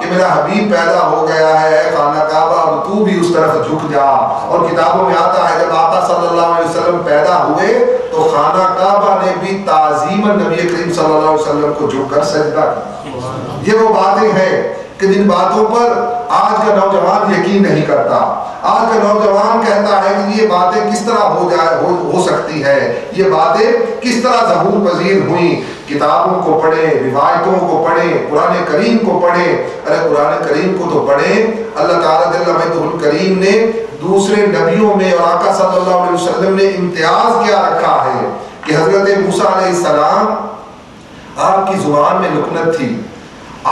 کہ میرا حبیب پیدا ہو گیا ہے، اے خانہ کعبہ اب تو بھی اس طرف جھک جا۔ اور کتابوں میں آتا ہے جب آقا صلی اللہ علیہ وسلم پیدا ہوئے تو خانہ کعبہ نے بھی تعظیماً نبی کریم صلی اللہ علیہ وسلم کو جھک کر سجدہ کیا۔ یہ وہ باتیں ہیں کہ جن باتوں پر آج کا نوجوان یقین نہیں کرتا۔ آج کا نوجوان کہتا ہے کہ یہ باتیں کس طرح ہو سکتی ہے، یہ باتیں کس طرح ظہور پذیر ہوئیں۔ کتابوں کو پڑھیں، روایتوں کو پڑھیں، قرآن کریم کو پڑھیں۔ ارے قرآن کریم کو تو پڑھیں، اللہ تعالیٰ جل مجدہ الکریم نے دوسرے نبیوں میں اور آقا صلی اللہ علیہ وسلم نے امتیاز کیا رکھا ہے کہ حضرت موسیٰ علیہ السلام آپ کی زبان میں لکنت تھی،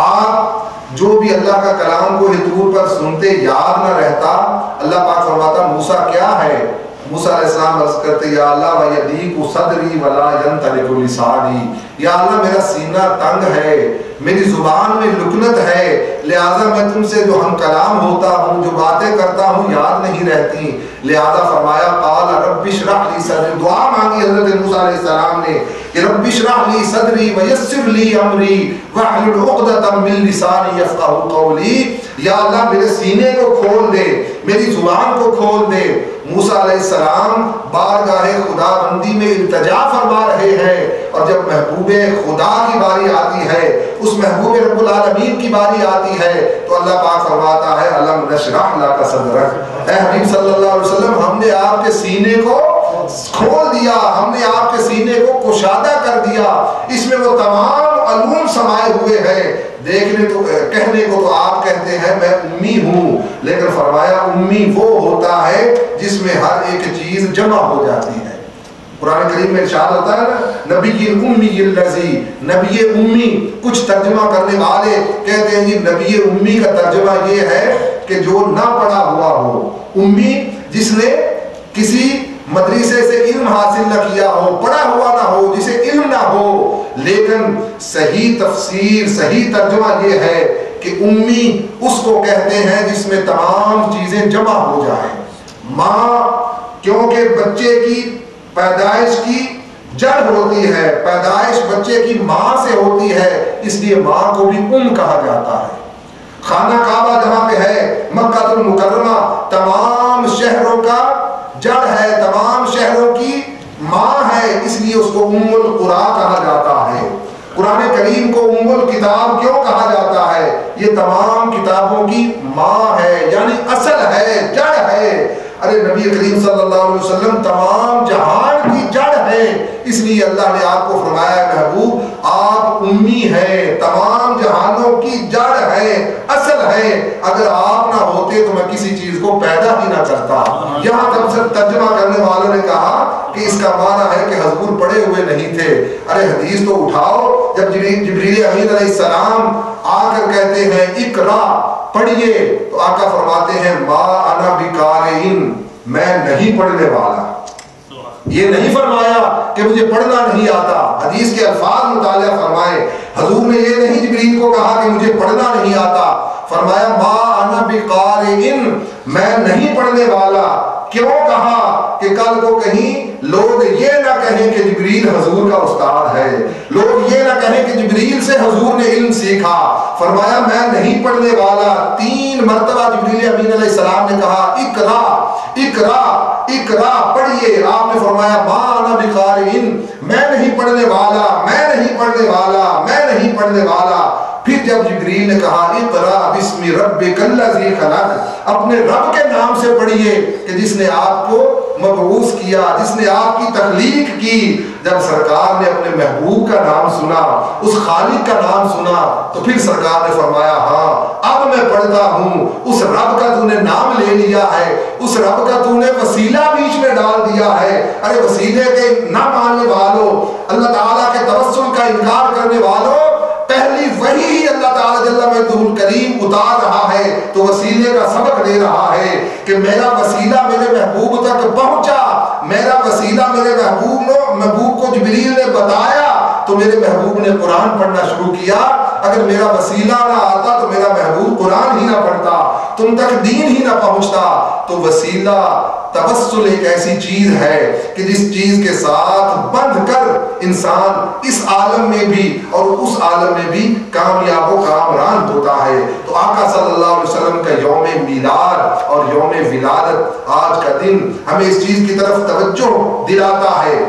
آپ جو بھی اللہ کا کلام کو طور پر سنتے یاد نہ رہتا، اللہ پاک فرماتا موسیٰ کیا ہے؟ موسیٰ علیہ السلام عرض کرتے یا اللہ وَيَضِيقُ صَدْرِي وَلَا يَنْطَلِقُ لِسَانِي، یا اللہ میرا سینہ تنگ ہے، میری زبان میں لکنت ہے، لہذا میں تم سے جو ہم کلام ہوتا ہوں، جو باتیں کرتا ہوں یاد نہیں رہتی۔ لہذا فرمایا قال رب اشرح لی صدری، دعا مانگی حضرت موسیٰ علیہ السلام نے کہ رب اشرح لی صدری ویسر لی امری واحلل عقدۃ من لسانی یفقہوا قولی، یا اللہ میرے سینے کو کھول دے، میری زبان کو کھول دے۔ موسیٰ علیہ السلام بارگاہ خدا بندی میں التجا فرما رہے ہیں، اور جب محبوب خدا کی باری آتی ہے، اس محبوب رب العالمین کی باری آتی ہے تو اللہ پاک فرماتا ہے الم نشرح لک صدرک، اے حبیب صلی اللہ علیہ وسلم ہم نے آپ کے سینے کو کھول دیا، ہم نے آپ کے سینے کو کشادہ کر دیا، اس میں وہ تمام علوم سمائے ہوئے ہیں۔ دیکھنے تو کہنے کو تو آپ کہتے ہیں میں امی ہوں، لیکن فرمایا امی وہ ہوتا ہے جس میں ہر ایک چیز جمع ہو جاتی ہے۔ قرآن کریم میں ارشاد ہوتا ہے نا نبی امی الذی، نبی امی، کچھ ترجمہ کرنے والے کہتے ہیں جی نبی امی کا ترجمہ یہ ہے کہ جو نہ پڑھا ہوا ہو، امی جس نے کسی مدرسے سے علم حاصل نہ کیا ہو، پڑھا ہوا نہ ہو، جسے علم نہ ہو، لیکن صحیح تفسیر صحیح ترجمہ یہ ہے کہ امی اس کو کہتے ہیں جس میں تمام چیزیں جمع ہو جائیں۔ ماں کیونکہ بچے کی پیدائش کی جڑ ہوتی ہے، پیدائش بچے کی ماں سے ہوتی ہے، اس لیے ماں کو بھی کہا جاتا ہے۔ خانہ کعبہ جہاں پہ ہے مکہ المکرمہ تمام شہروں کا جڑ ہے، تمام شہروں کی ماں ہے، اس لیے اس کو القرآن کہا جاتا ہے۔ قرآن کریم کو الکتاب کیوں کہا جاتا ہے؟ یہ تمام کتابوں کی ماں ہے، یعنی اصل ہے، جڑ ہے۔ ارے نبی کریم صلی اللہ علیہ وسلم تمام جہان کی جڑ ہے، اس لیے اللہ نے آپ کو فرمایا محبوب آپ امی ہیں، تمام جہانوں کی جڑ ہے، اصل ہے، اگر آپ نہ ہوتے تو میں کسی چیز کو پیدا ہی نہ کرتا۔ یہاں تک سے ترجمہ کرنے والوں نے کہا کہ اس کا معنی ہے کہ حضور پڑھے ہوئے نہیں تھے۔ ارے حدیث تو اٹھاؤ، جب جبریل امین علیہ السلام آ کر کہتے ہیں اقرا پڑھیے تو آقا فرماتے ہیں ما انا بقارئ، میں نہیں پڑھنے والا۔ یہ نہیں فرمایا کہ مجھے پڑھنا نہیں آتا، حدیث کے الفاظ مطالعہ فرمائے، حضور نے یہ نہیں جبریل کو کہا کہ مجھے پڑھنا نہیں آتا، فرمایا ما انا بقارئ، میں نہیں پڑھنے والا۔ کیوں کہا کہ کل کو کہیں لوگ یہ نہ کہیں کہ جبریل حضور کا استاد ہے، لوگ یہ نہ کہیں کہ جبریل سے حضور نے علم سیکھا۔ فرمایا میں نہیں پڑھنے والا۔ 3 مرتبہ جبریل امین علیہ السلام نے کہا اقرا اقرا اقرا پڑھیے، آپ نے فرمایا ما انا بقارئ، میں نہیں پڑھنے والا، میں نہیں پڑھنے والا، میں نہیں پڑھنے والا۔ پھر جب جبریل نے کہا اقرا بسم ربک الذی خلق، اپنے رب کے نام سے پڑھیے کہ جس نے آپ کو مبعوث کیا، جس نے آپ کی تخلیق کی۔ جب سرکار نے اپنے محبوب کا نام سنا، اس خالق کا نام سنا، تو پھر سرکار نے فرمایا ہاں اب میں پڑھتا ہوں، اس رب کا تو نے نام لے لیا ہے، اس رب کا تو نے وسیلہ بیچ میں ڈال دیا ہے۔ ارے وسیلے کے نہ ماننے والوں، اللہ تعالیٰ کے توسل کا انکار کرنے والوں، پہلی وحی اللہ تعالیٰ جل مجدہ الکریم اتار رہا ہے تو وسیلے کا سبق دے رہا ہے کہ میرا وسیلہ میرے محبوب تک پہنچا، میرا وسیلہ میرے محبوب کو جبریل نے بتایا تو میرے محبوب نے قرآن پڑھنا شروع کیا۔ اگر میرا وسیلہ نہ آتا تو میرا محبوب قرآن ہی نہ پڑھتا۔ تم تک دین ہی نہ پہنچتا۔ تو وسیلہ توسل ایک ایسی چیز ہے کہ جس چیز کے ساتھ بندھ کر انسان اس عالم میں بھی اور اس عالم میں بھی کامیاب و کامران ہوتا ہے۔ تو آقا صلی اللہ علیہ وسلم کا یوم میلاد اور یوم ولادت آج کا دن ہمیں اس چیز کی طرف توجہ دلاتا ہے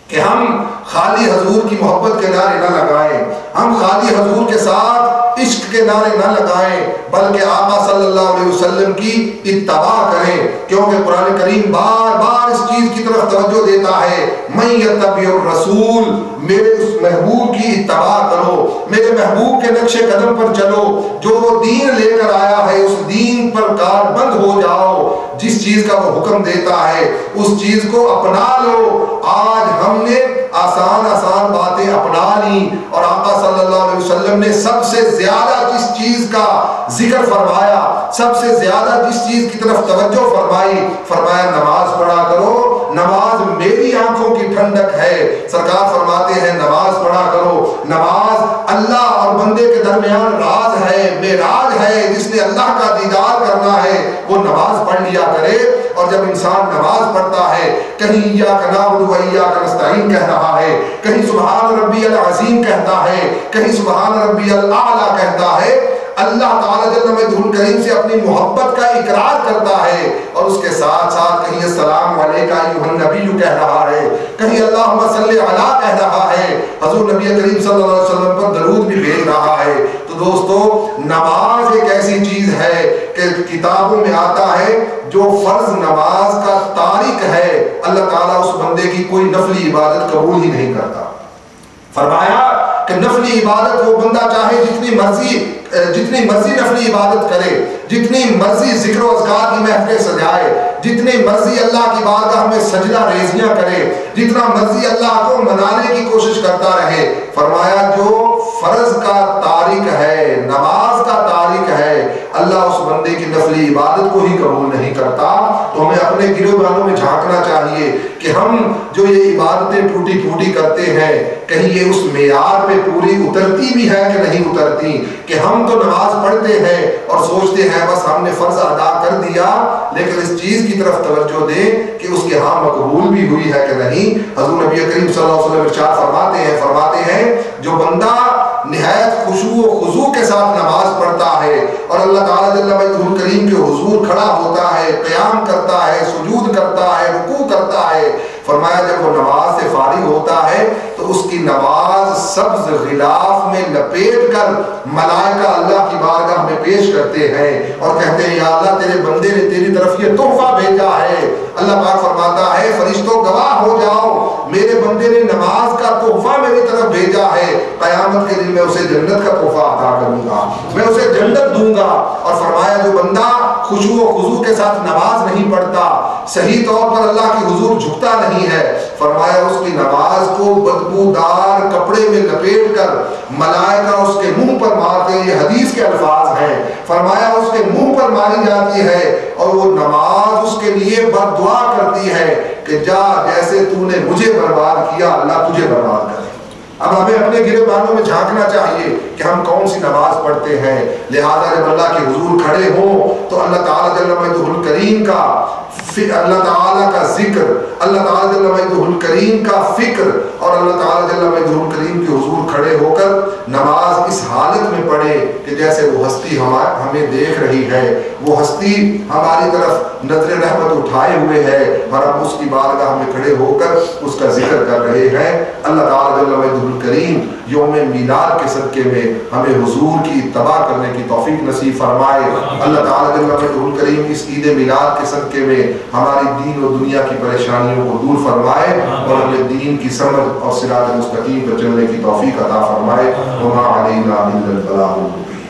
کہ ہم خالی حضور کی محبت کے نعرے نہ لگائیں، ہم خالی حضور کے ساتھ عشق کے نعرے نہ لگائیں، بلکہ آقا صلی اللہ علیہ وسلم کی اتباع کریں، کیونکہ قرآن کریم بار بار اس چیز کی طرف توجہ دیتا ہے، من یتبع الرسول، میرے اس محبوب کی اتباع کرو، میرے محبوب کے نقش قدم پر چلو، جو وہ دین لے کر آیا ہے اس دین پر کاربند ہو جاؤ، جس چیز کا وہ حکم دیتا ہے اس چیز کو اپنا لو۔ آج ہم نے آسان آسان باتیں اپنا لی اور آقا صلی اللہ علیہ وسلم نے سب سے زیادہ جس چیز کا ذکر فرمایا، سب سے زیادہ جس چیز کی طرف توجہ فرمائی، فرمایا نماز پڑھا کرو، نماز میری آنکھوں کی ٹھنڈک ہے۔ سرکار فرماتے ہیں نماز پڑھا کرو، نماز اللہ اور بندے کے درمیان راز ہے، معراج ہے، جس نے اللہ کا دیدار کرنا ہے وہ نماز پڑھ لیا کرے۔ اور جب انسان نماز پڑھتا ہے کہیں ایاک نعبد و ایاک نستعین کہہ رہا ہے، کہیں سبحان ربی العظیم کہتا ہے، کہیں سبحان ربی الاعلی کہتا ہے، اللہ تعالیٰ جل مجدہ کریم سے اپنی محبت کا اقرار کرتا ہے، اور اس کے ساتھ ساتھ کہیں السلام علیکہ ایھا النبی کہہ رہا ہے، کہیں اللہم صلی علی کہہ رہا ہے، حضور نبی کریم صلی اللہ علیہ وسلم پر درود بھی بھیج رہا ہے۔ تو دوستو نماز ایک ایسی چیز ہے کہ کتابوں میں آتا ہے جو فرض نماز کا تارک ہے اللہ تعالیٰ اس بندے کی کوئی نفلی عبادت قبول ہی نہیں کرتا۔ فرمایا کہ نفلی عبادت وہ بندہ چاہے جتنی مرضی نفلی عبادت کرے، جتنی مرضی ذکر و اذکار کی محفلیں سجائے، جتنی مرضی اللہ کی بارگاہ میں سجدہ ریزیاں کرے، جتنا مرضی اللہ کو منانے کی کوشش کرتا رہے، فرمایا جو فرض کا تارک ہے، نماز کا تارک ہے، اللہ اس بندے کی نفلی عبادت کو ہی قبول نہیں کرتا۔ تو ہمیں اپنے گریبانوں میں جھانکنا چاہیے کہ ہم جو یہ عبادتیں ٹوٹی پھوٹی کرتے ہیں کہیں یہ اس معیار پہ پوری اترتی بھی ہے کہ نہیں اترتی، کہ ہم تو نماز پڑھتے ہیں اور سوچتے ہیں بس ہم نے فرض ادا کر دیا، لیکن اس چیز کی طرف توجہ دیں کہ اس کے ہاں مقبول بھی ہوئی ہے کہ نہیں۔ حضور نبی کریم صلی اللہ علیہ وسلم ارشاد فرماتے ہیں جو بندہ نہایت خشوع و خضوع کے ساتھ نماز پڑھتا ہے اور اللہ تعالیٰ جل مجدہ کریم کے حضور کھڑا ہوتا ہے، قیام کرتا ہے، سجود کرتا ہے، رکوع کرتا ہے، فرمایا جب وہ نماز سے فارغ ہوتا ہے تو اس کی نماز سبز غلاف میں لپیٹ کر ملائکہ اللہ کی بارگاہ میں پیش کرتے ہیں اور کہتے ہیں یا اللہ تیرے بندے نے تیری طرف یہ تحفہ بھیجا ہے۔ اللہ پاک فرماتا ہے فرشتوں گواہ ہو جاؤ، میرے بندے نے نماز کا تحفہ میری طرف بھیجا ہے، قیامت کے دن میں اسے جنت کا تحفہ عطا کروں گا، میں اسے جنت دوں گا۔ اور فرمایا جو بندہ خشوع و خضوع کے ساتھ نماز نہیں پڑھتا، صحیح طور پر اللہ کی حضور جھکتا نہیں ہے، فرمایا اس کی نماز کو بدبودار کپڑے میں لپیٹ کر ملائکہ اس کے منہ پر مارتے ہیں، یہ حدیث کے الفاظ ہیں، فرمایا اس کے منہ پر ماری جاتی ہے اور وہ نماز اس کے لیے بد دعا کرتی ہے کہ جا جیسے تو نے مجھے برباد کیا اللہ تجھے برباد کرے۔ اب ہمیں اپنے گریبانوں میں جھانکنا چاہیے کہ ہم کون سی نماز پڑھتے ہیں، لہذا جب اللہ کے حضور کھڑے ہوں تو اللہ تعالیٰ جل مجدہ کریم کا اللہ تعالیٰ کا ذکر، اللہ تعالیٰ جل مجدہ کریم کا فکر اور اللہ تعالیٰ جل مجدہ کریم کے حضور کھڑے ہو کر نماز اس حالت میں پڑھے کہ جیسے وہ ہستی ہمیں دیکھ رہی ہے، وہ ہستی ہماری طرف نظر رحمت اٹھائے ہوئے ہے اور ہم اس کی بارگاہ میں کھڑے ہو کر اس کا ذکر کر رہے ہیں۔ اللہ تعالیٰ جل مجدہ کریم یوم میلاد کے صدقے میں ہمیں حضور کی اتباع کرنے کی توفیق نصیب فرمائے۔ اللہ تعالیٰ جل مجدہ کریم اس عید میلاد کے صدقے میں ہماری دین و دنیا کی پریشانیوں کو دور فرمائے اور ہمیں دین کی سمجھ اور صراط مستقیم پر چلنے کی توفیق عطا فرمائے۔ وما علینا الا البلاغ المبین۔